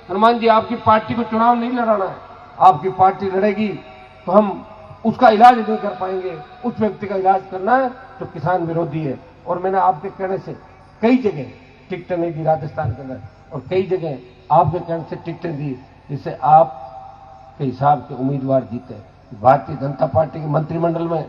हनुमान जी आपकी पार्टी को चुनाव नहीं लड़ाना है, आपकी पार्टी लड़ेगी तो हम उसका इलाज नहीं कर पाएंगे। उस व्यक्ति का इलाज करना है जो किसान विरोधी है। और मैंने आपके कहने से कई जगह टिकटें नहीं दी राजस्थान के अंदर, और कई जगह आपके कहने से टिकटें दी जिससे आप के हिसाब से उम्मीदवार जीते। भारतीय जनता पार्टी के मंत्रिमंडल में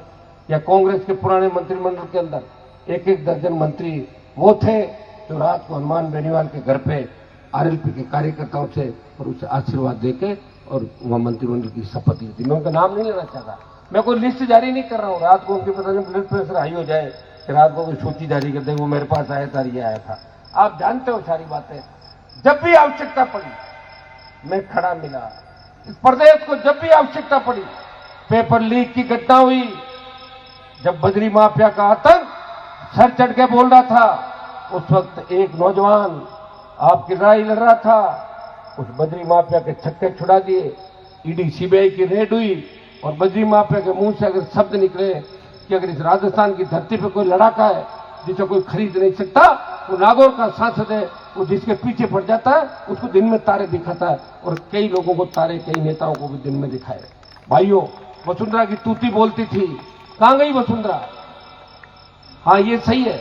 या कांग्रेस के पुराने मंत्रिमंडल के अंदर एक एक दर्जन मंत्री वो थे जो रात को हनुमान बेनीवाल के घर पे आरएलपी के कार्यकर्ताओं से और उसे आशीर्वाद देके और वह मंत्रिमंडल की शपथ ली थी। मैं उनका नाम नहीं लेना चाहता, मैं कोई लिस्ट जारी नहीं कर रहा हूँ। रात को उनके पता नहीं ब्लड प्रेशर हाई हो जाए कि रात को कोई सूची जारी कर दे वो मेरे पास आया था, ये आया था। आप जानते हो सारी बातें। जब भी आवश्यकता पड़ी मैं खड़ा मिला। इस प्रदेश को जब भी आवश्यकता पड़ी, पेपर लीक की घटना हुई, जब बजरी माफिया का आतंक सर चढ़ के बोल रहा था, उस वक्त एक नौजवान आपकी लड़ाई लड़ रहा था, उस बजरी माफिया के छक्के छुड़ा दिए। ईडी सीबीआई की रेड हुई और बजरी माफिया के मुंह से अगर शब्द निकले कि अगर इस राजस्थान की धरती पर कोई लड़ाका है जिसे कोई खरीद नहीं सकता, वो नागौर का सांसद है, वो जिसके पीछे पड़ जाता है उसको दिन में तारे दिखाता है। और कई लोगों को तारे, कई नेताओं को भी दिन में दिखाए। भाइयों, वसुंधरा की तूती बोलती थी, कहां गई वसुंधरा? हाँ, ये सही है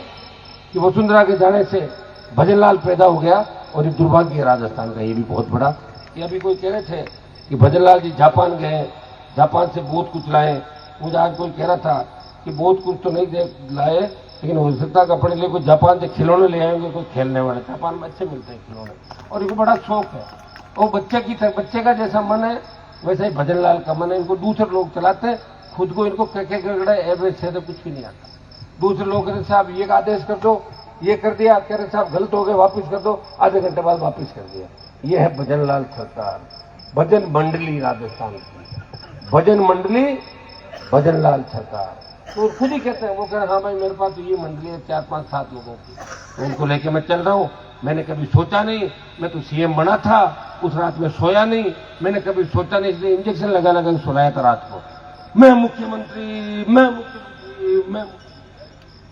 कि वसुंधरा के जाने से भजनलाल पैदा हो गया और ये दुर्भाग्य है राजस्थान का, ये भी बहुत बड़ा। ये अभी कोई कह रहे थे कि भजनलाल जी जापान गए, जापान से बहुत कुछ लाए। मुझे आज कोई कह रहा था कि बहुत कुछ तो नहीं लाए, लेकिन हो सकता है अपने लिए कोई जापान से खिलौने ले आएंगे, कोई खेलने वाले। जापान में अच्छे मिलते हैं खिलौने और इनको बड़ा शौक है। और बच्चे का जैसा मन है वैसा ही भजनलाल का मन है। इनको दूसरे लोग चलाते हैं, खुद को इनको एवरेज से तो कुछ भी नहीं आता। दूसरे लोग कहते साहब ये आदेश कर दो, ये कर दिया, कह रहे साहब गलत हो गए वापिस कर दो, आधे घंटे बाद वापिस कर दिया। ये है भजनलाल सरकार, भजन मंडली राजस्थान की, भजन मंडली भजनलाल सरकार। तो खुद ही कहते हैं, वो कह रहे हाँ भाई मेरे पास तो ये मंडली है 4 5 7 लोगों की, उनको लेके मैं चल रहा हूँ। मैंने कभी सोचा नहीं, मैं तो सीएम बना था, उस रात में सोया नहीं, मैंने कभी सोचा नहीं, इसलिए इंजेक्शन लगा लगा के सुलाया था रात को, मैं मुख्यमंत्री, मैं मुख्यमंत्री, मैं।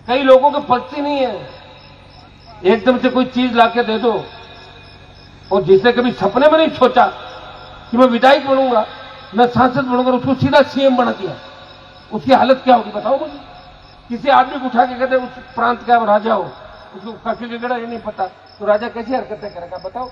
कई लोगों को पचती नहीं है, एकदम से कोई चीज लाके दे दो, और जिसने कभी सपने में नहीं सोचा कि मैं विधायक बनूंगा, मैं सांसद बनूंगा, उसको सीधा सीएम बना दिया, उसकी हालत क्या होगी बताओ मुझे। किसी आदमी को उठा के कहते उस प्रांत का राजा हो, उसको काफी बिगड़ा ये नहीं पता, तो राजा कैसी हरकतें करेगा बताओ।